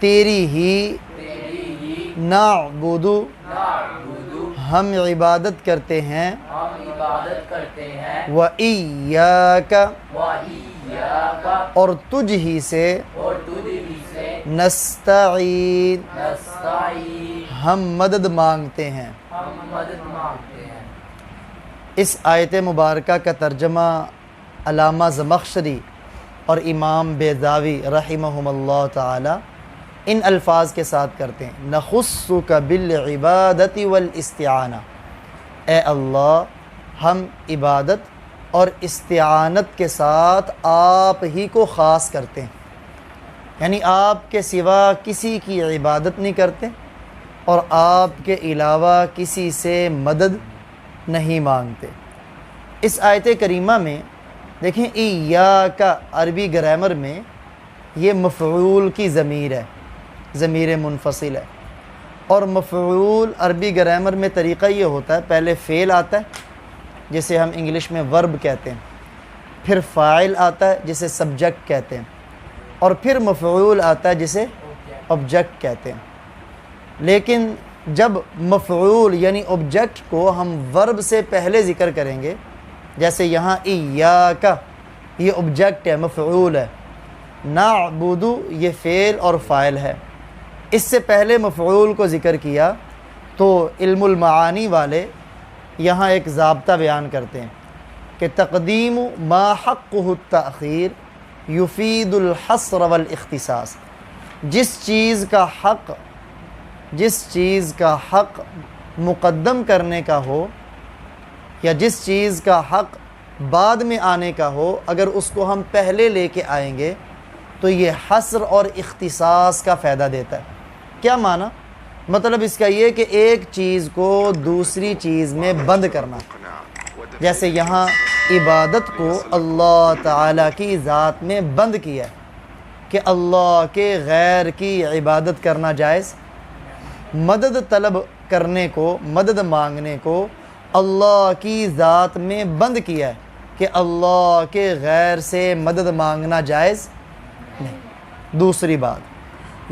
تیری ہی نعبدو ہم عبادت کرتے ہیں وَإِيَّاكَ اور تجھ ہی سے نستعین ہم مدد مانگتے ہیں۔ اس آیت مبارکہ کا ترجمہ علامہ زمخشری اور امام بیضاوی رحمہم اللہ تعالی ان الفاظ کے ساتھ کرتے ہیں، نخصک بالعبادت والاستعانہ، اے اللہ ہم عبادت اور استعانت کے ساتھ آپ ہی کو خاص کرتے ہیں، یعنی آپ کے سوا کسی کی عبادت نہیں کرتے اور آپ کے علاوہ کسی سے مدد نہیں مانگتے۔ اس آیت کریمہ میں دیکھیں ایاک عربی گرامر میں یہ مفعول کی ضمیر ہے، ضمیر منفصل ہے، اور مفعول عربی گرامر میں طریقہ یہ ہوتا ہے پہلے فعل آتا ہے جسے ہم انگلش میں ورب کہتے ہیں، پھر فاعل آتا ہے جسے سبجیکٹ کہتے ہیں، اور پھر مفعول آتا ہے جسے آبجیکٹ کہتے ہیں۔ لیکن جب مفعول یعنی آبجیکٹ کو ہم ورب سے پہلے ذکر کریں گے، جیسے یہاں ایاک یہ آبجیکٹ ہے، مفعول ہے، نعبد یہ فعل اور فاعل ہے، اس سے پہلے مفعول کو ذکر کیا تو علم المعانی والے یہاں ایک ضابطہ بیان کرتے ہیں کہ تقدیم ما حقہ التأخیر یفید الحصر والاختصاص، جس چیز کا حق مقدم کرنے کا ہو یا جس چیز کا حق بعد میں آنے کا ہو، اگر اس کو ہم پہلے لے کے آئیں گے تو یہ حصر اور اختصاص کا فائدہ دیتا ہے۔ کیا معنی؟ مطلب اس کا یہ کہ ایک چیز کو دوسری چیز میں بند کرنا، جیسے یہاں عبادت کو اللہ تعالیٰ کی ذات میں بند کیا ہے کہ اللہ کے غیر کی عبادت کرنا جائز، مدد طلب کرنے کو، مدد مانگنے کو اللہ کی ذات میں بند کیا ہے کہ اللہ کے غیر سے مدد مانگنا جائز نہیں۔ دوسری بات،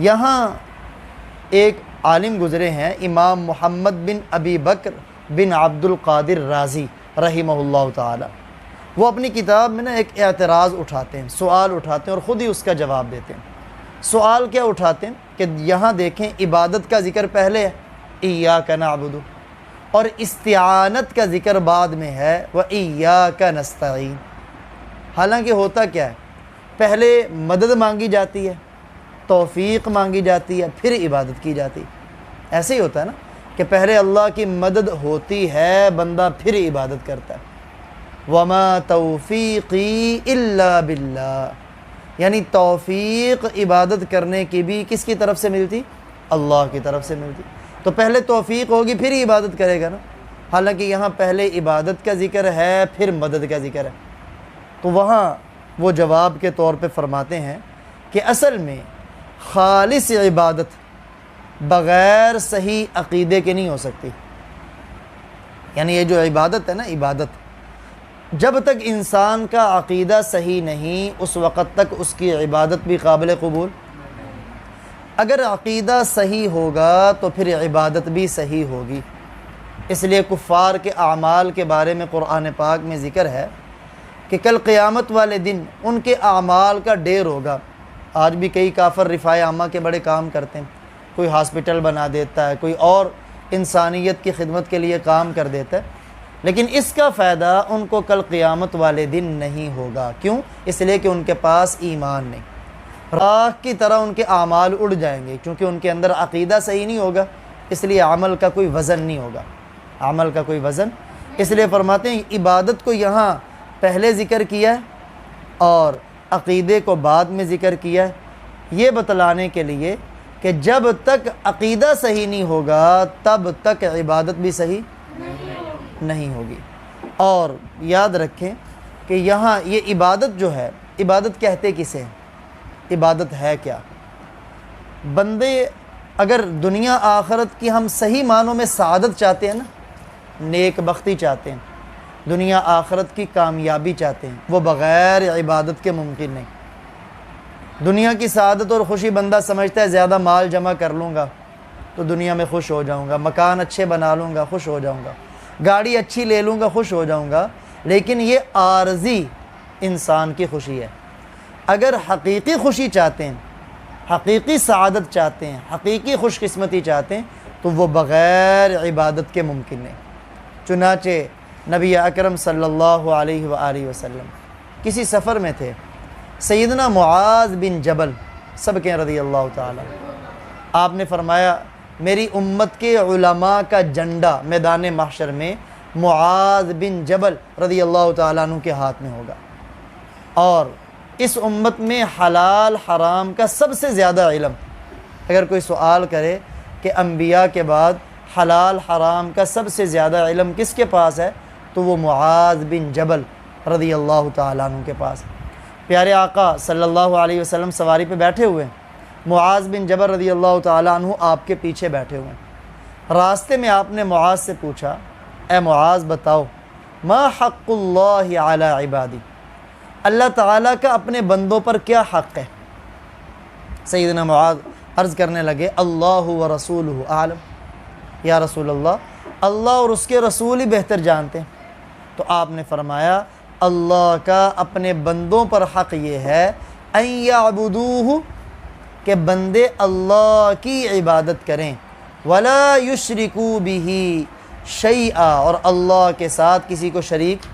یہاں ایک عالم گزرے ہیں امام محمد بن ابی بکر بن عبد القادر رازی رحمہ اللہ تعالی، وہ اپنی کتاب میں ایک اعتراض اٹھاتے ہیں، سوال اٹھاتے ہیں اور خود ہی اس کا جواب دیتے ہیں۔ سوال کیا اٹھاتے ہیں کہ یہاں دیکھیں عبادت کا ذکر پہلے ہے ایاک نعبد، اور استعانت کا ذکر بعد میں ہے وَإِيَّاكَ نَسْتَعِينُ، حالانکہ ہوتا کیا ہے، پہلے مدد مانگی جاتی ہے، توفیق مانگی جاتی ہے، پھر عبادت کی جاتی ہے۔ ایسے ہی ہوتا ہے نا کہ پہلے اللہ کی مدد ہوتی ہے، بندہ پھر عبادت کرتا ہے۔ وَمَا تَوْفِيقِي إِلَّا بِاللَّهِ، یعنی توفیق عبادت کرنے کی بھی کس کی طرف سے ملتی؟ اللہ کی طرف سے ملتی۔ تو پہلے توفیق ہوگی پھر ہی عبادت کرے گا نا، حالانکہ یہاں پہلے عبادت کا ذکر ہے پھر مدد کا ذکر ہے۔ تو وہاں وہ جواب کے طور پہ فرماتے ہیں کہ اصل میں خالص عبادت بغیر صحیح عقیدے کے نہیں ہو سکتی، یعنی یہ جو عبادت ہے نا، عبادت جب تک انسان کا عقیدہ صحیح نہیں اس وقت تک اس کی عبادت بھی قابل قبول۔ اگر عقیدہ صحیح ہوگا تو پھر عبادت بھی صحیح ہوگی۔ اس لیے کفار کے اعمال کے بارے میں قرآن پاک میں ذکر ہے کہ کل قیامت والے دن ان کے اعمال کا ڈھیر ہوگا۔ آج بھی کئی کافر رفاع عامہ کے بڑے کام کرتے ہیں، کوئی ہاسپٹل بنا دیتا ہے، کوئی اور انسانیت کی خدمت کے لیے کام کر دیتا ہے، لیکن اس کا فائدہ ان کو کل قیامت والے دن نہیں ہوگا۔ کیوں؟ اس لیے کہ ان کے پاس ایمان نہیں، راکھ کی طرح ان کے اعمال اڑ جائیں گے، کیونکہ ان کے اندر عقیدہ صحیح نہیں ہوگا، اس لیے عمل کا کوئی وزن نہیں ہوگا، عمل کا کوئی وزن۔ اس لیے فرماتے ہیں عبادت کو یہاں پہلے ذکر کیا ہے اور عقیدے کو بعد میں ذکر کیا ہے، یہ بتلانے کے لیے کہ جب تک عقیدہ صحیح نہیں ہوگا تب تک عبادت بھی صحیح نہیں ہوگی۔ اور یاد رکھیں کہ یہاں یہ عبادت جو ہے، عبادت کہتے کسے ہیں؟ عبادت ہے کیا؟ بندے اگر دنیا آخرت کی ہم صحیح معنوں میں سعادت چاہتے ہیں نا، نیک بختی چاہتے ہیں، دنیا آخرت کی کامیابی چاہتے ہیں، وہ بغیر عبادت کے ممکن نہیں۔ دنیا کی سعادت اور خوشی بندہ سمجھتا ہے زیادہ مال جمع کر لوں گا تو دنیا میں خوش ہو جاؤں گا، مکان اچھے بنا لوں گا خوش ہو جاؤں گا، گاڑی اچھی لے لوں گا خوش ہو جاؤں گا، لیکن یہ عارضی انسان کی خوشی ہے۔ اگر حقیقی خوشی چاہتے ہیں، حقیقی سعادت چاہتے ہیں، حقیقی خوش قسمتی چاہتے ہیں تو وہ بغیر عبادت کے ممکن نہیں۔ چنانچہ نبی اکرم صلی اللہ علیہ وآلہ وسلم کسی سفر میں تھے، سیدنا معاذ بن جبل، سب کے رضی اللہ تعالیٰ، آپ نے فرمایا میری امت کے علماء کا جھنڈا میدان محشر میں معاذ بن جبل رضی اللہ تعالیٰ عنہ کے ہاتھ میں ہوگا، اور اس امت میں حلال حرام کا سب سے زیادہ علم، اگر کوئی سوال کرے کہ انبیاء کے بعد حلال حرام کا سب سے زیادہ علم کس کے پاس ہے تو وہ معاذ بن جبل رضی اللہ تعالیٰ عنہ کے پاس۔ پیارے آقا صلی اللہ علیہ وسلم سواری پہ بیٹھے ہوئے ہیں، معاذ بن جبل رضی اللہ تعالیٰ عنہ آپ کے پیچھے بیٹھے ہوئے ہیں۔ راستے میں آپ نے معاذ سے پوچھا، اے معاذ بتاؤ ما حق اللہ علی عبادی، اللہ تعالیٰ کا اپنے بندوں پر کیا حق ہے؟ سیدنا معاذ عرض کرنے لگے اللہ و رسولہ اعلم، یا رسول اللہ اور اس کے رسول ہی بہتر جانتے ہیں۔ تو آپ نے فرمایا اللہ کا اپنے بندوں پر حق یہ ہے ان یعبدوہ، کہ بندے اللہ کی عبادت کریں، ولا یشرکوا بہ شیئا، اور اللہ کے ساتھ کسی کو شریک،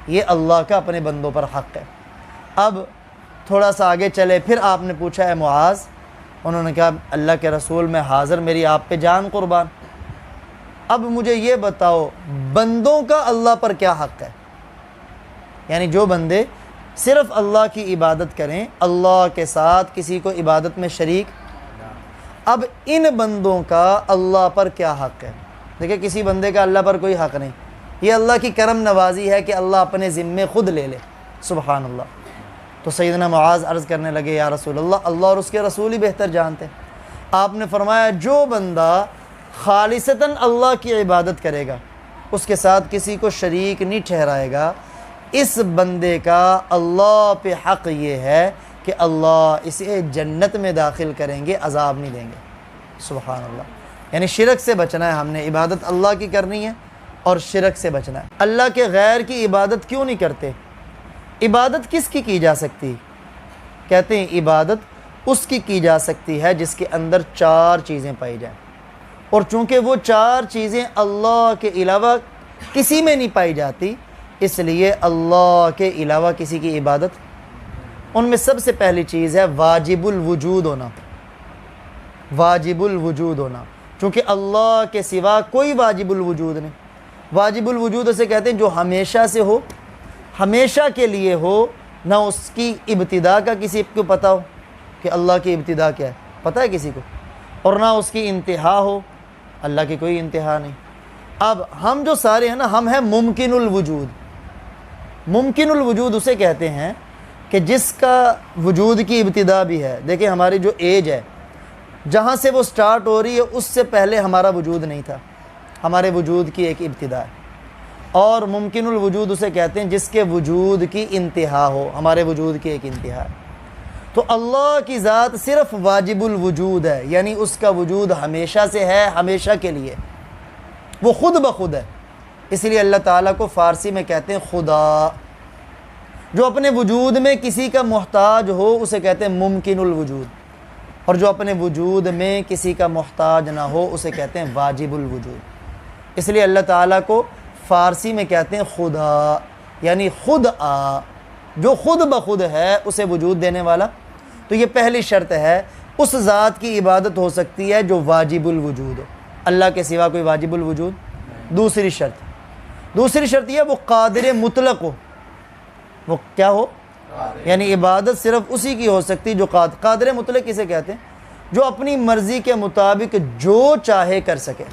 یہ اللہ کا اپنے بندوں پر حق ہے۔ اب تھوڑا سا آگے چلے، پھر آپ نے پوچھا اے معاذ، انہوں نے کہا اللہ کے رسول میں حاضر، میری آپ پہ جان قربان، اب مجھے یہ بتاؤ بندوں کا اللہ پر کیا حق ہے؟ یعنی جو بندے صرف اللہ کی عبادت کریں، اللہ کے ساتھ کسی کو عبادت میں شریک، اب ان بندوں کا اللہ پر کیا حق ہے؟ دیکھیں کسی بندے کا اللہ پر کوئی حق نہیں، یہ اللہ کی کرم نوازی ہے کہ اللہ اپنے ذمے خود لے لے، سبحان اللہ۔ تو سیدنا معاذ عرض کرنے لگے یا رسول اللہ اور اس کے رسول ہی بہتر جانتے ہیں۔ آپ نے فرمایا جو بندہ خالصتاً اللہ کی عبادت کرے گا، اس کے ساتھ کسی کو شریک نہیں ٹھہرائے گا، اس بندے کا اللہ پہ حق یہ ہے کہ اللہ اسے جنت میں داخل کریں گے، عذاب نہیں دیں گے، سبحان اللہ۔ یعنی شرک سے بچنا ہے، ہم نے عبادت اللہ کی کرنی ہے اور شرک سے بچنا ہے۔ اللہ کے غیر کی عبادت کیوں نہیں کرتے؟ عبادت کس کی جا سکتی؟ کہتے ہیں عبادت اس کی جا سکتی ہے جس کے اندر 4 چیزیں پائی جائیں، اور چونکہ وہ 4 چیزیں اللہ کے علاوہ کسی میں نہیں پائی جاتی، اس لیے اللہ کے علاوہ کسی کی عبادت، ان میں سب سے پہلی چیز ہے واجب الوجود ہونا، واجب الوجود ہونا، چونکہ اللہ کے سوا کوئی واجب الوجود نہیں۔ واجب الوجود اسے کہتے ہیں جو ہمیشہ سے ہو، ہمیشہ کے لیے ہو، نہ اس کی ابتدا کا کسی کو پتہ ہو کہ اللہ کی ابتدا کیا ہے، پتہ ہے کسی کو، اور نہ اس کی انتہا ہو، اللہ کی کوئی انتہا نہیں۔ اب ہم جو سارے ہیں نا، ہم ہیں ممکن الوجود۔ ممکن الوجود اسے کہتے ہیں کہ جس کا وجود کی ابتدا بھی ہے۔ دیکھیں ہماری جو ایج ہے، جہاں سے وہ سٹارٹ ہو رہی ہے، اس سے پہلے ہمارا وجود نہیں تھا، ہمارے وجود کی ایک ابتدا ہے۔ اور ممکن الوجود اسے کہتے ہیں جس کے وجود کی انتہا ہو، ہمارے وجود کی ایک انتہا ہے۔ تو اللہ کی ذات صرف واجب الوجود ہے، یعنی اس کا وجود ہمیشہ سے ہے، ہمیشہ کے لیے، وہ خود بخود ہے۔ اس لیے اللہ تعالیٰ کو فارسی میں کہتے ہیں خدا۔ جو اپنے وجود میں کسی کا محتاج ہو اسے کہتے ہیں ممکن الوجود، اور جو اپنے وجود میں کسی کا محتاج نہ ہو اسے کہتے ہیں واجب الوجود۔ اس لیے اللہ تعالیٰ کو فارسی میں کہتے ہیں خدا، یعنی خود جو خود بخود ہے اسے وجود دینے والا۔ تو یہ پہلی شرط ہے، اس ذات کی عبادت ہو سکتی ہے جو واجب الوجود ہو، اللہ کے سوا کوئی واجب الوجود۔ دوسری شرط یہ ہے وہ قادر مطلق ہو۔ وہ کیا ہو؟ یعنی عبادت صرف اسی کی ہو سکتی جو قادر مطلق کسے کہتے ہیں؟ جو اپنی مرضی کے مطابق جو چاہے کر سکے،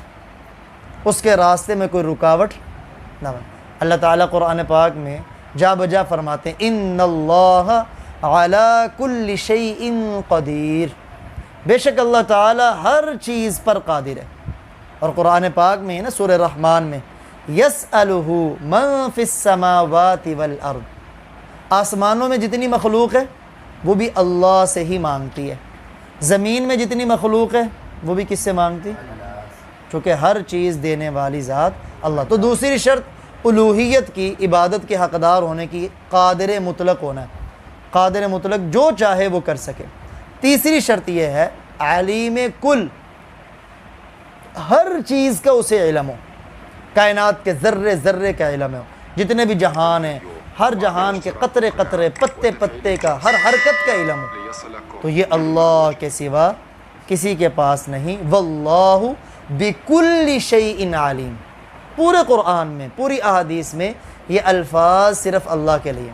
اس کے راستے میں کوئی رکاوٹ نہ بنے۔ اللہ تعالیٰ قرآن پاک میں جا بجا فرماتے ہیں ان اللہ علی کل شیء قدیر، بے شک اللہ تعالیٰ ہر چیز پر قادر ہے۔ اور قرآن پاک میں نا سورہ رحمان میں یسألہ من فی السماوات والارض، آسمانوں میں جتنی مخلوق ہے وہ بھی اللہ سے ہی مانگتی ہے۔ زمین میں جتنی مخلوق ہے وہ بھی کس سے مانگتی؟ چونکہ ہر چیز دینے والی ذات اللہ۔ تو دوسری شرط الوہیت کی، عبادت کے حقدار ہونے کی، قادر مطلق ہونا ہے، قادر مطلق جو چاہے وہ کر سکے۔ تیسری شرط یہ ہے علیم کل، ہر چیز کا اسے علم ہو، کائنات کے ذرے ذرے کا علم ہو، جتنے بھی جہان ہیں ہر جہان کے قطرے قطرے، پتے پتے کا، ہر حرکت کا علم ہو، تو یہ اللہ کے سوا کسی کے پاس نہیں۔ واللہ بکل شیء علیم، پورے قرآن میں، پوری احادیث میں یہ الفاظ صرف اللہ کے لیے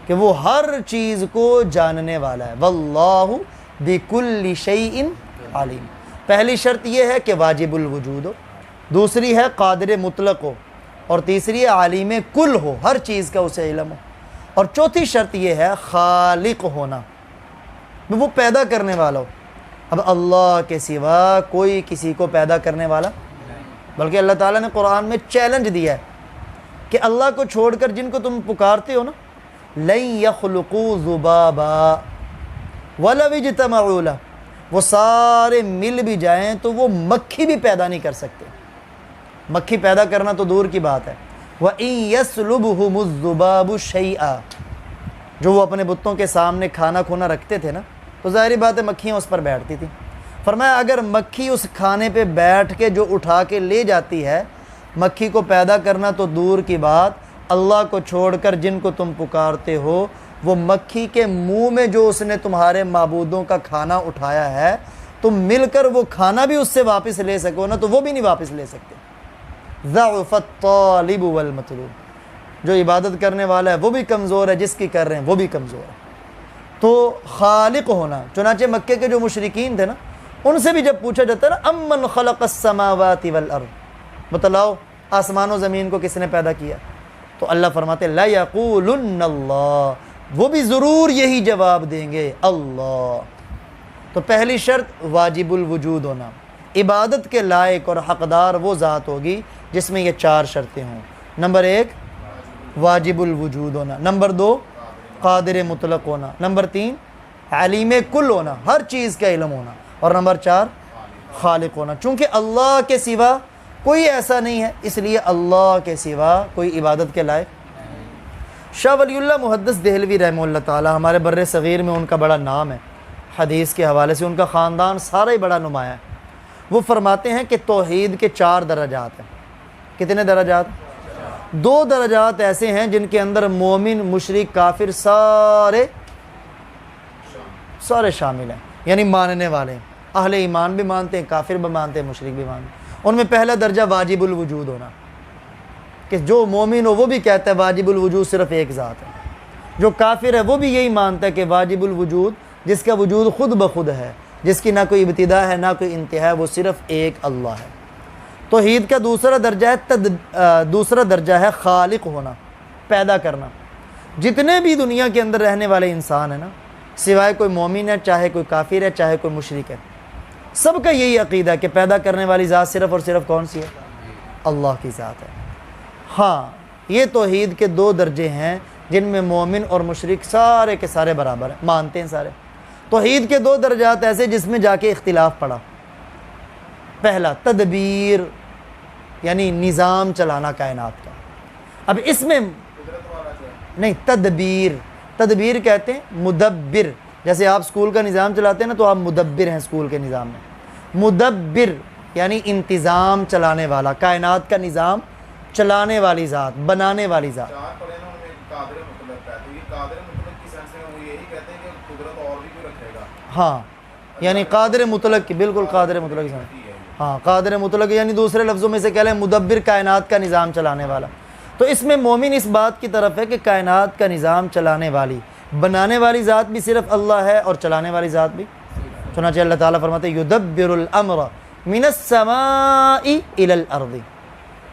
کہ وہ ہر چیز کو جاننے والا ہے۔ واللہ بکل شیء علیم۔ پہلی شرط یہ ہے کہ واجب الوجود ہو، دوسری ہے قادر مطلق ہو، اور تیسری ہے عالم کل ہو، ہر چیز کا اسے علم ہو، اور چوتھی شرط یہ ہے خالق ہونا، وہ پیدا کرنے والا ہو۔ اب اللہ کے سوا کوئی کسی کو پیدا کرنے والا، بلکہ اللہ تعالیٰ نے قرآن میں چیلنج دیا ہے کہ اللہ کو چھوڑ کر جن کو تم پکارتے ہو نا، لَن يَخْلُقُوا ذُبَابًا وَلَوِ اجْتَمَعُوا لَهُ، وہ سارے مل بھی جائیں تو وہ مکھی بھی پیدا نہیں کر سکتے۔ مکھی پیدا کرنا تو دور کی بات ہے۔ وَإِن يَسْلُبْهُمُ الذُّبَابُ شَيْئًا، جو وہ اپنے بتوں کے سامنے کھانا کھونا رکھتے تھے نا، تو ظاہری بات ہے مکھیاں اس پر بیٹھتی تھیں۔ فرمایا اگر مکھی اس کھانے پہ بیٹھ کے جو اٹھا کے لے جاتی ہے، مکھی کو پیدا کرنا تو دور کی بات، اللہ کو چھوڑ کر جن کو تم پکارتے ہو، وہ مکھی کے منہ میں جو اس نے تمہارے معبودوں کا کھانا اٹھایا ہے، تم مل کر وہ کھانا بھی اس سے واپس لے سکو نا، تو وہ بھی نہیں واپس لے سکتے۔ ضعف الطالب والمطلوب، جو عبادت کرنے والا ہے وہ بھی کمزور ہے، جس کی کر رہے ہیں وہ بھی کمزور ہے۔ تو خالق ہونا، چنانچہ مکے کے جو مشرکین تھے نا، ان سے بھی جب پوچھا جاتا ہے نا امن خلق السماوات والارض، بتلاؤ آسمان و زمین کو کس نے پیدا کیا، تو اللہ فرماتے لَيَقُولُنَّ اللَّهُ، وہ بھی ضرور یہی جواب دیں گے اللہ۔ تو پہلی شرط واجب الوجود ہونا، عبادت کے لائق اور حقدار وہ ذات ہوگی جس میں یہ چار شرطیں ہوں۔ نمبر ایک واجب الوجود ہونا، نمبر دو قادر مطلق ہونا، نمبر تین علیم کل ہونا، ہر چیز کا علم ہونا، اور نمبر چار خالق ہونا۔ چونکہ اللہ کے سوا کوئی ایسا نہیں ہے، اس لیے اللہ کے سوا کوئی عبادت کے لائق۔ شاہ ولی اللہ محدث دہلوی رحمہ اللہ تعالی، ہمارے بر صغیر میں ان کا بڑا نام ہے، حدیث کے حوالے سے ان کا خاندان سارا ہی بڑا نمایاں ہے۔ وہ فرماتے ہیں کہ توحید کے 4 درجات ہیں۔ کتنے درجات؟ 2 درجات ایسے ہیں جن کے اندر مومن، مشرک، کافر سارے شامل ہیں، یعنی ماننے والے ہیں، اہل ایمان بھی مانتے ہیں، کافر بھی مانتے ہیں، مشرک بھی مانتے ہیں۔ ان میں پہلا درجہ واجب الوجود ہونا، کہ جو مومن ہو وہ بھی کہتا ہے واجب الوجود صرف ایک ذات ہے، جو کافر ہے وہ بھی یہی مانتا ہے کہ واجب الوجود جس کا وجود خود بخود ہے، جس کی نہ کوئی ابتدا ہے نہ کوئی انتہا ہے، وہ صرف ایک اللہ ہے۔ توحید کا دوسرا درجہ ہے خالق ہونا، پیدا کرنا۔ جتنے بھی دنیا کے اندر رہنے والے انسان ہیں نا، سوائے کوئی مومن ہے، چاہے کوئی کافر ہے، چاہے کوئی مشرک ہے، سب کا یہی عقیدہ ہے کہ پیدا کرنے والی ذات صرف اور صرف کون سی ہے؟ اللہ کی ذات ہے۔ ہاں، یہ توحید کے 2 درجے ہیں جن میں مومن اور مشرک سارے کے سارے برابر ہیں، مانتے ہیں سارے۔ توحید کے 2 درجات ایسے جس میں جا کے اختلاف پڑا۔ پہلا تدبیر، یعنی نظام چلانا کائنات کا۔ اب اس میں نہیں، تدبیر کہتے ہیں مدبر، جیسے آپ اسکول کا نظام چلاتے ہیں نا، تو آپ مدبر ہیں اسکول کے نظام میں۔ مدبر یعنی انتظام چلانے والا، کائنات کا نظام چلانے والی ذات، بنانے والی ذات۔ ہاں، یعنی قادر مطلق کی، بالکل قادر مطلق کی، ہاں قادر مطلق، یعنی دوسرے لفظوں میں سے کہہ لیں مدبر، کائنات کا نظام چلانے والا۔ تو اس میں مومن اس بات کی طرف ہے کہ کائنات کا نظام چلانے والی، بنانے والی ذات بھی صرف اللہ ہے، اور چلانے والی ذات بھی۔ چنانچہ اللہ تعالیٰ فرماتے ہیں یدبر الامر من السماء الى الارض،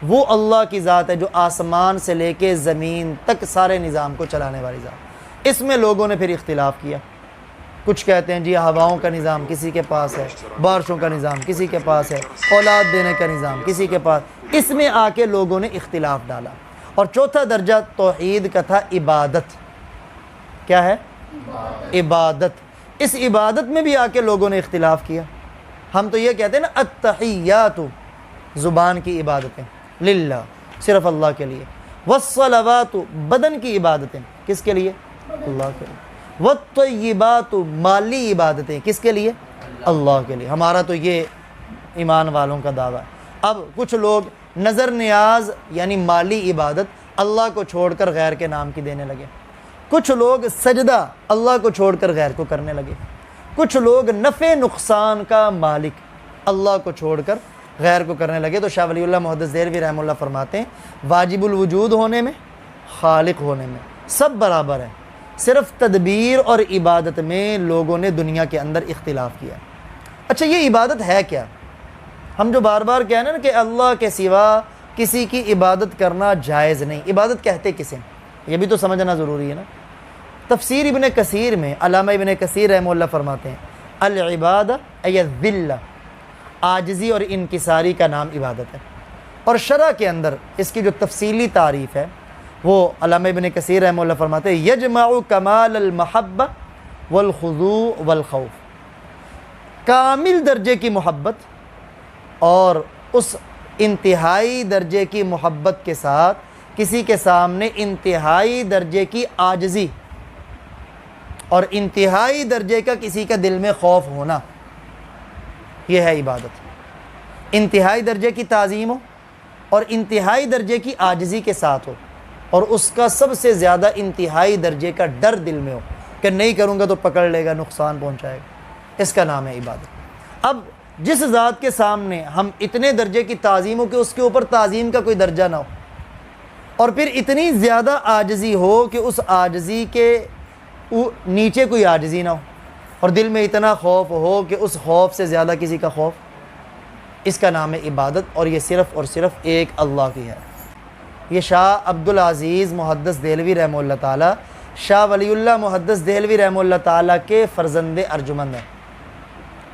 وہ اللہ کی ذات ہے جو آسمان سے لے کے زمین تک سارے نظام کو چلانے والی ذات۔ اس میں لوگوں نے پھر اختلاف کیا، کچھ کہتے ہیں جی ہواؤں کا نظام کسی کے پاس ہے، بارشوں کا نظام کسی کے پاس ہے، اولاد دینے کا نظام کسی کے پاس۔ اس میں آ کے لوگوں نے اختلاف ڈالا۔ اور چوتھا درجہ توحید کا تھا عبادت۔ کیا ہے؟ عبادت. اس عبادت میں بھی آ کے لوگوں نے اختلاف کیا. ہم تو یہ کہتے ہیں نا التحیات، زبان کی عبادتیں للہ، صرف اللہ کے لیے. والصلوات، بدن کی عبادتیں کس کے لیے؟ اللہ کے لیے. والطیبات، مالی عبادتیں کس کے لیے؟ اللہ کے لیے. ہمارا تو یہ ایمان والوں کا دعویٰ ہے. اب کچھ لوگ نظر نیاز یعنی مالی عبادت اللہ کو چھوڑ کر غیر کے نام کی دینے لگے. کچھ لوگ سجدہ اللہ کو چھوڑ کر غیر کو کرنے لگے. کچھ لوگ نفع نقصان کا مالک اللہ کو چھوڑ کر غیر کو کرنے لگے. تو شاہ ولی اللہ محدث دہلوی رحمہ اللہ فرماتے ہیں واجب الوجود ہونے میں، خالق ہونے میں سب برابر ہے، صرف تدبیر اور عبادت میں لوگوں نے دنیا کے اندر اختلاف کیا. اچھا یہ عبادت ہے کیا؟ ہم جو بار بار کہنا نا کہ اللہ کے سوا کسی کی عبادت کرنا جائز نہیں، عبادت کہتے کسے؟ یہ بھی تو سمجھنا ضروری ہے نا. تفسیر ابن کثیر میں علامہ ابن کثیر رحمہ اللہ فرماتے ہیں العبادہ ای الذلہ، عاجزی اور انکساری کا نام عبادت ہے. اور شرع کے اندر اس کی جو تفصیلی تعریف ہے وہ علامہ ابن کثیر رحمہ اللہ فرماتے ہیں یجمع کمال المحبہ والخضوع والخوف، کامل درجے کی محبت اور اس انتہائی درجے کی محبت کے ساتھ کسی کے سامنے انتہائی درجے کی عاجزی اور انتہائی درجے کا کسی کا دل میں خوف ہونا، یہ ہے عبادت. انتہائی درجے کی تعظیم ہو اور انتہائی درجے کی عاجزی کے ساتھ ہو اور اس کا سب سے زیادہ انتہائی درجے کا ڈر دل میں ہو کہ نہیں کروں گا تو پکڑ لے گا، نقصان پہنچائے گا. اس کا نام ہے عبادت. اب جس ذات کے سامنے ہم اتنے درجے کی تعظیم ہو کہ اس کے اوپر تعظیم کا کوئی درجہ نہ ہو، اور پھر اتنی زیادہ عاجزی ہو کہ اس عاجزی کے نیچے کوئی عاجزی نہ ہو، اور دل میں اتنا خوف ہو کہ اس خوف سے زیادہ کسی کا خوف، اس کا نام ہے عبادت. اور یہ صرف اور صرف ایک اللہ کی ہے. یہ شاہ عبدالعزیز محدث دہلوی رحمہ اللہ تعالیٰ، شاہ ولی اللہ محدث دہلوی رحمہ اللہ تعالیٰ کے فرزند ارجمند ہیں.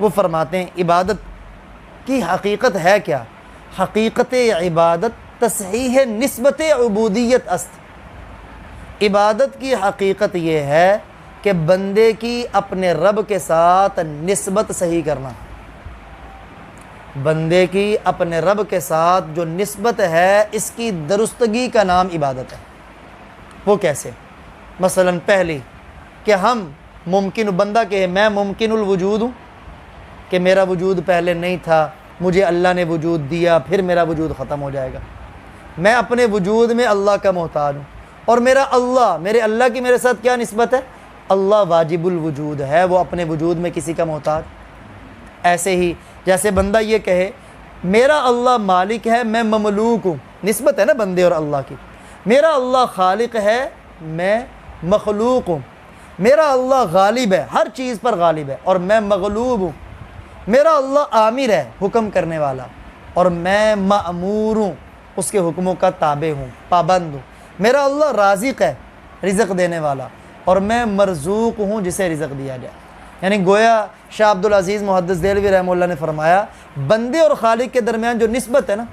وہ فرماتے ہیں عبادت کی حقیقت ہے کیا؟ حقیقت عبادت تصحیح نسبت عبودیت است. عبادت کی حقیقت یہ ہے کہ بندے کی اپنے رب کے ساتھ نسبت صحیح کرنا. بندے کی اپنے رب کے ساتھ جو نسبت ہے اس کی درستگی کا نام عبادت ہے. وہ کیسے؟ مثلا پہلی کہ ہم ممکن، بندہ کہ میں ممکن الوجود ہوں، کہ میرا وجود پہلے نہیں تھا، مجھے اللہ نے وجود دیا، پھر میرا وجود ختم ہو جائے گا. میں اپنے وجود میں اللہ کا محتاج ہوں، اور میرا اللہ، میرے اللہ کی میرے ساتھ کیا نسبت ہے؟ اللہ واجب الوجود ہے، وہ اپنے وجود میں کسی کا محتاج. ایسے ہی جیسے بندہ یہ کہے میرا اللہ مالک ہے، میں مملوک ہوں، نسبت ہے نا بندے اور اللہ کی. میرا اللہ خالق ہے، میں مخلوق ہوں. میرا اللہ غالب ہے، ہر چیز پر غالب ہے، اور میں مغلوب ہوں. میرا اللہ عامر ہے، حکم کرنے والا، اور میں مأمور ہوں، اس کے حکموں کا تابع ہوں، پابند ہوں. میرا اللہ رازق ہے، رزق دینے والا، اور میں مرزوق ہوں، جسے رزق دیا جائے. یعنی گویا شاہ عبدالعزیز محدث دہلوی رحمہ اللہ نے فرمایا بندے اور خالق کے درمیان جو نسبت ہے نا،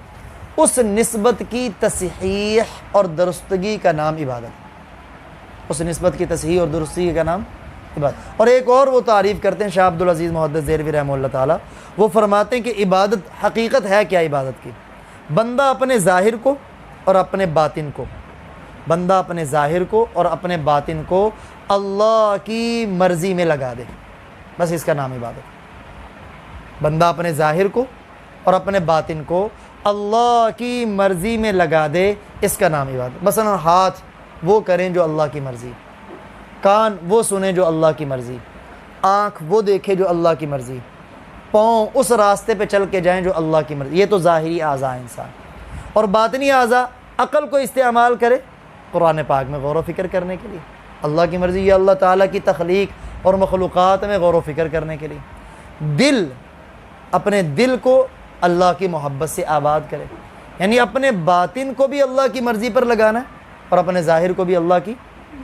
اس نسبت کی تصحیح اور درستگی کا نام عبادت. اس نسبت کی تصحیح اور درستگی کا نام عبادت. اور ایک اور وہ تعریف کرتے ہیں شاہ عبدالعزیز محدث دہلوی رحمہ اللہ تعالیٰ، وہ فرماتے ہیں کہ عبادت حقیقت ہے کیا عبادت کی؟ بندہ اپنے ظاہر کو اور اپنے باطن کو، بندہ اپنے ظاہر کو اور اپنے باطن کو اللہ کی مرضی میں لگا دے، بس اس کا نام عبادت. بندہ اپنے ظاہر کو اور اپنے باطن کو اللہ کی مرضی میں لگا دے، اس کا نام عبادت. مثلا ہاتھ وہ کریں جو اللہ کی مرضی، کان وہ سنیں جو اللہ کی مرضی، آنکھ وہ دیکھے جو اللہ کی مرضی، پاؤں اس راستے پہ چل کے جائیں جو اللہ کی مرضی. یہ تو ظاہری اعضاء انسان. اور باطنی اعضاء عقل کو استعمال کرے قرآن پاک میں غور و فکر کرنے کے لیے، اللہ کی مرضی، یہ اللہ تعالیٰ کی تخلیق اور مخلوقات میں غور و فکر کرنے کے لیے. دل، اپنے دل کو اللہ کی محبت سے آباد کرے، یعنی اپنے باطن کو بھی اللہ کی مرضی پر لگانا ہے اور اپنے ظاہر کو بھی اللہ کی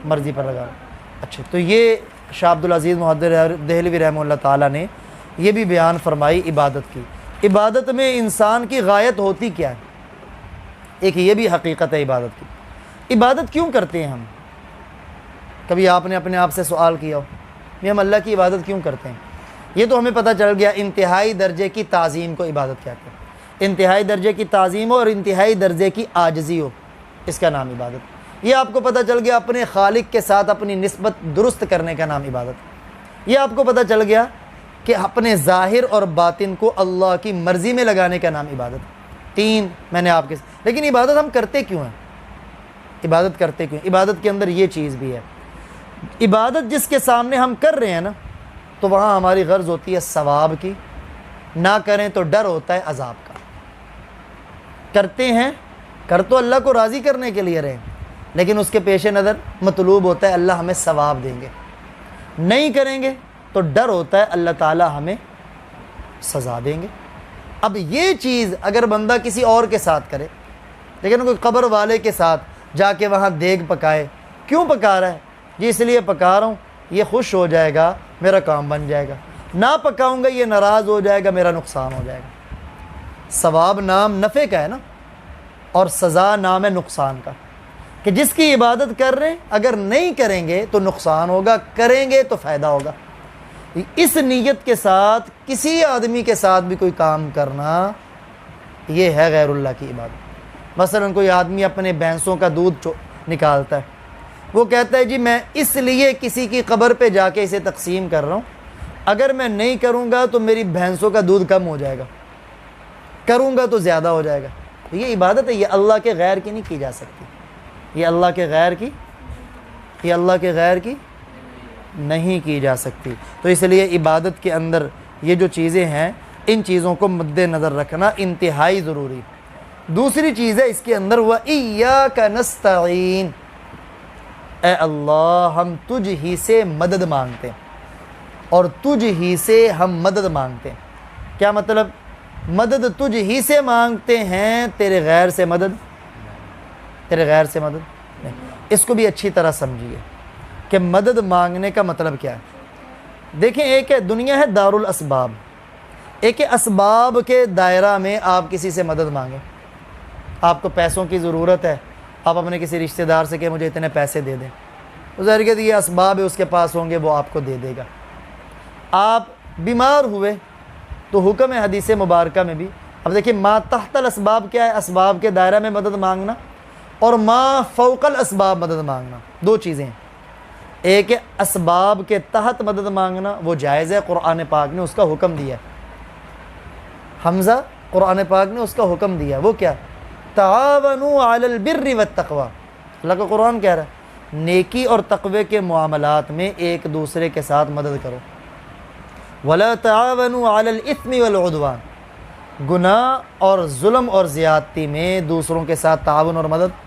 مرضی پر لگانا ہے. اچھا، تو یہ شاہ عبدالعزیز محدث دہلوی رحمہ اللہ تعالیٰ نے یہ بھی بیان فرمائی عبادت کی. عبادت میں انسان کی غایت ہوتی کیا ہے؟ ایک یہ بھی حقیقت ہے عبادت کی. عبادت کیوں کرتے ہیں ہم؟ کبھی آپ نے اپنے آپ سے سوال کیا ہو کہ ہم اللہ کی عبادت کیوں کرتے ہیں؟ یہ تو ہمیں پتہ چل گیا انتہائی درجے کی تعظیم کو عبادت کہتے ہیں. انتہائی درجے کی تعظیم ہو اور انتہائی درجے کی عاجزی ہو، اس کا نام عبادت. یہ آپ کو پتہ چل گیا اپنے خالق کے ساتھ اپنی نسبت درست کرنے کا نام عبادت. یہ آپ کو پتہ چل گیا کہ اپنے ظاہر اور باطن کو اللہ کی مرضی میں لگانے کا نام عبادت. 3 میں نے آپ کے لیکن عبادت ہم کرتے کیوں ہیں؟ عبادت کرتے کیوں؟ عبادت کے اندر یہ چیز بھی ہے. عبادت جس کے سامنے ہم کر رہے ہیں نا، تو وہاں ہماری غرض ہوتی ہے ثواب کی، نہ کریں تو ڈر ہوتا ہے عذاب کا. کرتے ہیں، کر تو اللہ کو راضی کرنے کے لیے رہیں، لیکن اس کے پیش نظر مطلوب ہوتا ہے اللہ ہمیں ثواب دیں گے. نہیں کریں گے تو ڈر ہوتا ہے اللہ تعالیٰ ہمیں سزا دیں گے. اب یہ چیز اگر بندہ کسی اور کے ساتھ کرے، لیکن کوئی قبر والے کے ساتھ جا کے وہاں دیگ پکائے، کیوں پکا رہا ہے؟ جی اس لیے پکا رہا ہوں، یہ خوش ہو جائے گا میرا کام بن جائے گا. نہ پکاؤں گا یہ ناراض ہو جائے گا میرا نقصان ہو جائے گا. ثواب نام نفع کا ہے نا، اور سزا نام ہے نقصان کا. کہ جس کی عبادت کر رہے ہیں اگر نہیں کریں گے تو نقصان ہوگا، کریں گے تو فائدہ ہوگا. اس نیت کے ساتھ کسی آدمی کے ساتھ بھی کوئی کام کرنا، یہ ہے غیر اللہ کی عبادت. مثلا کوئی آدمی اپنے بھینسوں کا دودھ نکالتا ہے، وہ کہتا ہے جی میں اس لیے کسی کی قبر پہ جا کے اسے تقسیم کر رہا ہوں، اگر میں نہیں کروں گا تو میری بھینسوں کا دودھ کم ہو جائے گا، کروں گا تو زیادہ ہو جائے گا. تو یہ عبادت ہے، یہ اللہ کے غیر کی نہیں کی جا سکتی. یہ اللہ کے غیر کی نہیں کی جا سکتی. تو اس لیے عبادت کے اندر یہ جو چیزیں ہیں، ان چیزوں کو مد نظر رکھنا انتہائی ضروری. دوسری چیز ہے اس کے اندر وَإِيَّاكَ نَسْتَعِينُ، اے اللہ ہم تجھ ہی سے مدد مانگتے ہیں، اور تجھ ہی سے ہم مدد مانگتے ہیں. کیا مطلب؟ مدد تجھ ہی سے مانگتے ہیں، تیرے غیر سے مدد نہیں. اس کو بھی اچھی طرح سمجھیے کہ مدد مانگنے کا مطلب کیا ہے. دیکھیں، ایک ہے دنیا ہے دار الاسباب، ایک ہے اسباب کے دائرہ میں آپ کسی سے مدد مانگیں. آپ کو پیسوں کی ضرورت ہے، آپ اپنے کسی رشتہ دار سے کہ مجھے اتنے پیسے دے دیں، ظاہر کہ یہ اسباب ہے اس کے پاس ہوں گے، وہ آپ کو دے دے گا. آپ بیمار ہوئے تو حکم ہے حدیث مبارکہ میں بھی. اب دیکھیں ما تحت الاسباب کیا ہے؟ اسباب کے دائرہ میں مدد مانگنا، اور ما فوق الاسباب مدد مانگنا، دو چیزیں ہیں. ایک ہے اسباب کے تحت مدد مانگنا، وہ جائز ہے، قرآن پاک نے اس کا حکم دیا ہے. حمزہ، قرآن پاک نے اس کا حکم دیا. وہ کیا؟ تعاونوا علی البر والتقوی. اللہ کا قرآن کہہ رہا ہے نیکی اور تقوی کے معاملات میں ایک دوسرے کے ساتھ مدد کرو. ولا تعاونوا علی الاثم والعدوان، گناہ اور ظلم اور زیادتی میں دوسروں کے ساتھ تعاون اور مدد.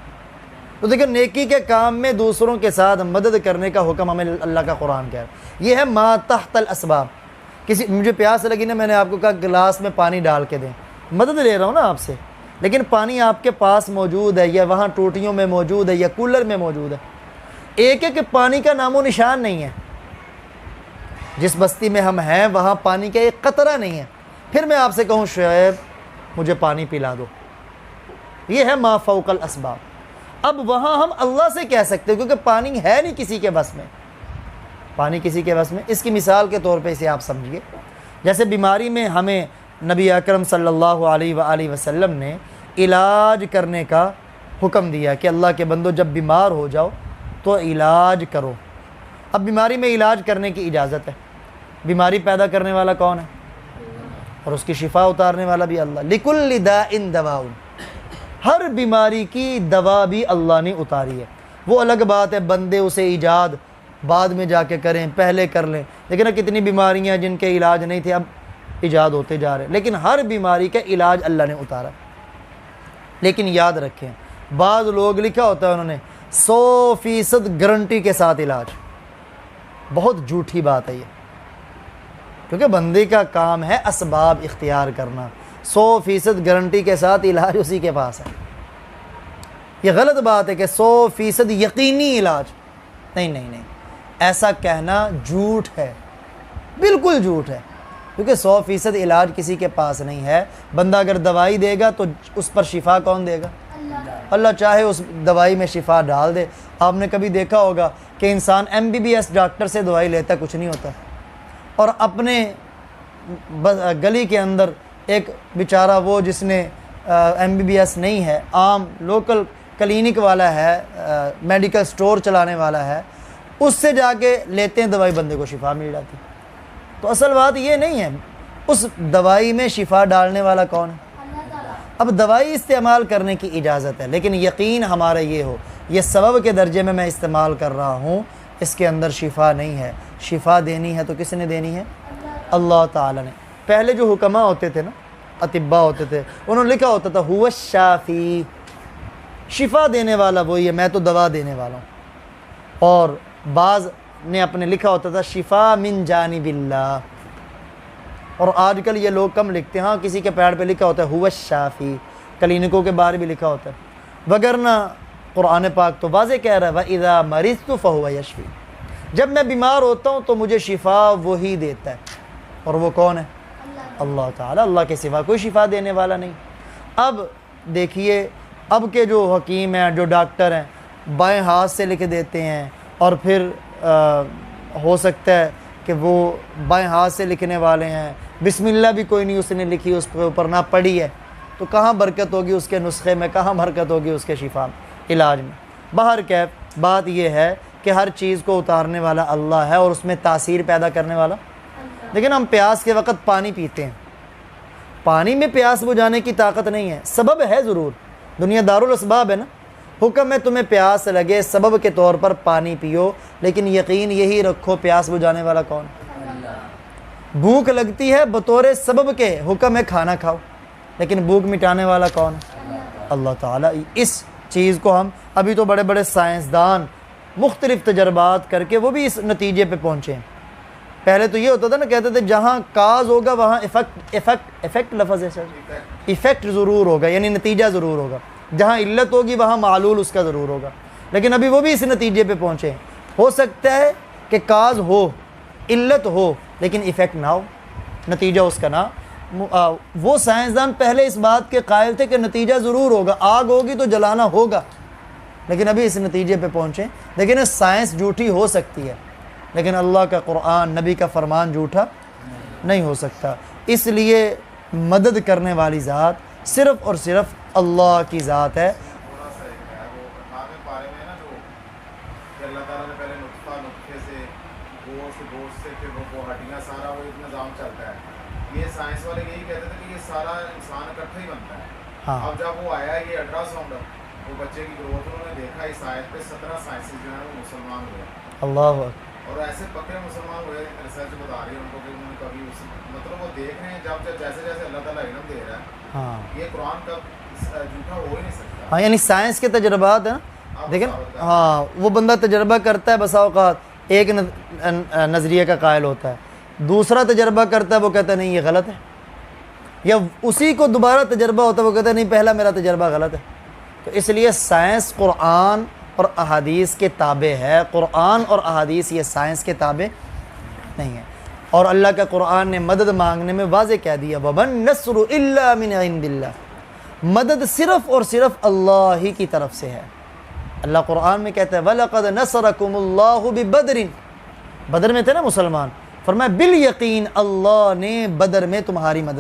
تو دیکھیں نیکی کے کام میں دوسروں کے ساتھ مدد کرنے کا حکم ہمیں اللہ کا قرآن کہہ رہا ہے. یہ ہے ما تحت الاسباب. مجھے پیاس لگی نا، میں نے آپ کو کہا گلاس میں پانی ڈال کے دیں، مدد لے رہا ہوں نا آپ سے، لیکن پانی آپ کے پاس موجود ہے، یا وہاں ٹوٹیوں میں موجود ہے، یا کولر میں موجود ہے. ایک ہے کہ پانی کا نام و نشان نہیں ہے. جس بستی میں ہم ہیں وہاں پانی کا ایک قطرہ نہیں ہے، پھر میں آپ سے کہوں شعیب مجھے پانی پلا دو، یہ ہے ما فوق الاسباب. اب وہاں ہم اللہ سے کہہ سکتے ہیں کیونکہ پانی ہے نہیں کسی کے بس میں، پانی کسی کے بس میں. اس کی مثال کے طور پہ اسے آپ سمجھیے، جیسے بیماری میں ہمیں نبی اکرم صلی اللہ علیہ وآلہ وسلم نے علاج کرنے کا حکم دیا کہ اللہ کے بندو جب بیمار ہو جاؤ تو علاج کرو. اب بیماری میں علاج کرنے کی اجازت ہے. بیماری پیدا کرنے والا کون ہے؟ اور اس کی شفا اتارنے والا بھی اللہ. لِكُلِّ دَاءٍ دَوَاءٌ، ہر بیماری کی دوا بھی اللہ نے اتاری ہے. وہ الگ بات ہے بندے اسے ایجاد بعد میں جا کے کریں، پہلے کر لیں. لیکن کتنی بیماریاں جن کے علاج نہیں تھے اب ایجاد ہوتے جا رہے ہیں، لیکن ہر بیماری کا علاج اللہ نے اتارا. لیکن یاد رکھیں، بعض لوگ لکھا ہوتا ہے انہوں نے 100% گارنٹی کے ساتھ علاج. بہت جھوٹی بات ہے یہ، کیونکہ بندے کا کام ہے اسباب اختیار کرنا. 100% گارنٹی کے ساتھ علاج اسی کے پاس ہے. یہ غلط بات ہے کہ 100% یقینی علاج. نہیں، ایسا کہنا جھوٹ ہے، بالکل جھوٹ ہے، کیونکہ 100% علاج کسی کے پاس نہیں ہے. بندہ اگر دوائی دے گا تو اس پر شفا کون دے گا؟ اللہ چاہے اس دوائی میں شفا ڈال دے۔ آپ نے کبھی دیکھا ہوگا کہ انسان MBBS ڈاکٹر سے دوائی لیتا ہے، کچھ نہیں ہوتا، اور اپنے گلی کے اندر ایک بیچارہ وہ جس نے MBBS نہیں ہے، عام لوکل کلینک والا ہے، میڈیکل سٹور چلانے والا ہے، اس سے جا کے لیتے ہیں دوائی، بندے کو شفا مل جاتی۔ تو اصل بات یہ نہیں ہے، اس دوائی میں شفا ڈالنے والا کون ہے؟ اب دوائی استعمال کرنے کی اجازت ہے، لیکن یقین ہمارا یہ ہو یہ سبب کے درجے میں استعمال کر رہا ہوں، اس کے اندر شفا نہیں ہے۔ شفا دینی ہے تو کس نے دینی ہے؟ اللہ تعالیٰ نے۔ پہلے جو حکماء ہوتے تھے نا، اطباء ہوتے تھے، انہوں نے لکھا ہوتا تھا هو الشافی، شفا دینے والا وہی ہے، میں تو دوا دینے والا ہوں۔ اور بعض نے اپنے لکھا ہوتا تھا شفا من جانب اللہ، اور آج کل یہ لوگ کم لکھتے ہیں، ہاں کسی کے پیڑ پہ لکھا ہوتا ہے هو الشافی، کلینکوں کے بارے بھی لکھا ہوتا ہے، وگرنہ قرآن پاک تو واضح کہہ رہا ہے وَإِذَا مَرِضْتُ فَهُوَ يَشْفِي، جب میں بیمار ہوتا ہوں تو مجھے شفا وہی دیتا ہے، اور وہ کون ہے؟ اللہ تعالیٰ، اللہ کے سوا کوئی شفا دینے والا نہیں۔ اب دیکھیے، اب کے جو حکیم ہیں، جو ڈاکٹر ہیں، بائیں ہاتھ سے لکھ دیتے ہیں، اور پھر ہو سکتا ہے کہ وہ بائیں ہاتھ سے لکھنے والے ہیں، بسم اللہ بھی کوئی نہیں اس نے لکھی، اس کے اوپر نہ پڑھی ہے، تو کہاں برکت ہوگی اس کے نسخے میں، کہاں برکت ہوگی اس کے شفا علاج میں؟ بہرکیف بات یہ ہے کہ ہر چیز کو اتارنے والا اللہ ہے، اور اس میں تاثیر پیدا کرنے والا۔ لیکن ہم پیاس کے وقت پانی پیتے ہیں، پانی میں پیاس بجھانے کی طاقت نہیں ہے، سبب ہے ضرور، دنیا دارالاسباب ہے نا، حکم ہے تمہیں پیاس لگے سبب کے طور پر پانی پیو، لیکن یقین یہی رکھو پیاس بجھانے والا کون؟ بھوک لگتی ہے بطور سبب کے، حکم ہے کھانا کھاؤ، لیکن بھوک مٹانے والا کون ہے؟ اللہ تعالیٰ۔ اس چیز کو ہم ابھی تو بڑے بڑے سائنسدان مختلف تجربات کر کے وہ بھی اس نتیجے پہ پہنچے ہیں۔ پہلے تو یہ ہوتا تھا نا، کہتے تھے جہاں کاز ہوگا وہاں ایفیکٹ لفظ ہے سر، ایفیکٹ ضرور ہوگا، یعنی نتیجہ ضرور ہوگا، جہاں علت ہوگی وہاں معلول اس کا ضرور ہوگا، لیکن ابھی وہ بھی اس نتیجے پہ پہنچے ہیں۔ ہو سکتا ہے کہ کاز ہو، علت ہو، لیکن ایفیکٹ نہ ہو، نتیجہ اس کا نہ۔ وہ سائنسدان پہلے اس بات کے قائل تھے کہ نتیجہ ضرور ہوگا، آگ ہوگی تو جلانا ہوگا، لیکن ابھی اس نتیجے پہ پہنچے۔ لیکن سائنس جھوٹی ہو سکتی ہے، لیکن اللہ کا قرآن، نبی کا فرمان جھوٹا نہیں ہو سکتا۔ اس لیے مدد کرنے والی ذات صرف اور صرف اللہ کی ذات ہے۔ تھوڑا سا ایک ہے وہ 18ویں پارے میں نا، جو کہ اللہ تعالیٰ نے پہلے نطفے سے گوشت سے پھر وہ ہڈیاں، سارا وہ ایک نظام چلتا ہے۔ یہ سائنس والے یہی کہتے تھے کہ یہ سارا انسان اکٹھا ہی بنتا ہے۔ ہاں، اب جب وہ آیا یہ الٹرا ساؤنڈ، وہ بچے کی گروتھ انہوں نے دیکھا، اس آیت پہ 17 سائنسز جو ہیں وہ مسلمان ہوئے، اللہ اور ایسے پکے مسلمان ہوئے۔ ریسرچ بتا رہی ہے ان کو کہ انہوں نے کبھی مطلب وہ دیکھ رہے ہیں جب جیسے جیسے اللہ تعالیٰ علم دے رہا ہے، ہاں یہ قرآن کا جھوٹا ہو ہی نہیں سکتا۔ ہاں، یعنی سائنس کے تجربات ہیں، دیکھیں ہاں، وہ بندہ تجربہ کرتا ہے، بسا اوقات ایک نظریے کا قائل ہوتا ہے، دوسرا تجربہ کرتا ہے وہ کہتا ہے نہیں یہ غلط ہے، یا اسی کو دوبارہ تجربہ ہوتا ہے وہ کہتا ہے نہیں پہلا میرا تجربہ غلط ہے۔ تو اس لیے سائنس قرآن اور احادیث کے تابع ہے، قرآن اور احادیث یہ سائنس کے تابع نہیں ہے۔ اور اللہ کا قرآن نے مدد مانگنے میں واضح کہہ دیا وَمَن نَّصْرُ إِلَّا مِنْ عِنْدِ اللَّهِ، مدد صرف اور صرف اللہ ہی کی طرف سے ہے۔ اللہ قرآن میں کہتا ہے وَلَقَدْ نَصَرَكُمُ اللَّهُ بِبَدْرٍ، بدر میں تھے نا مسلمان، فرمایا بالیقین اللہ نے بدر میں تمہاری مدد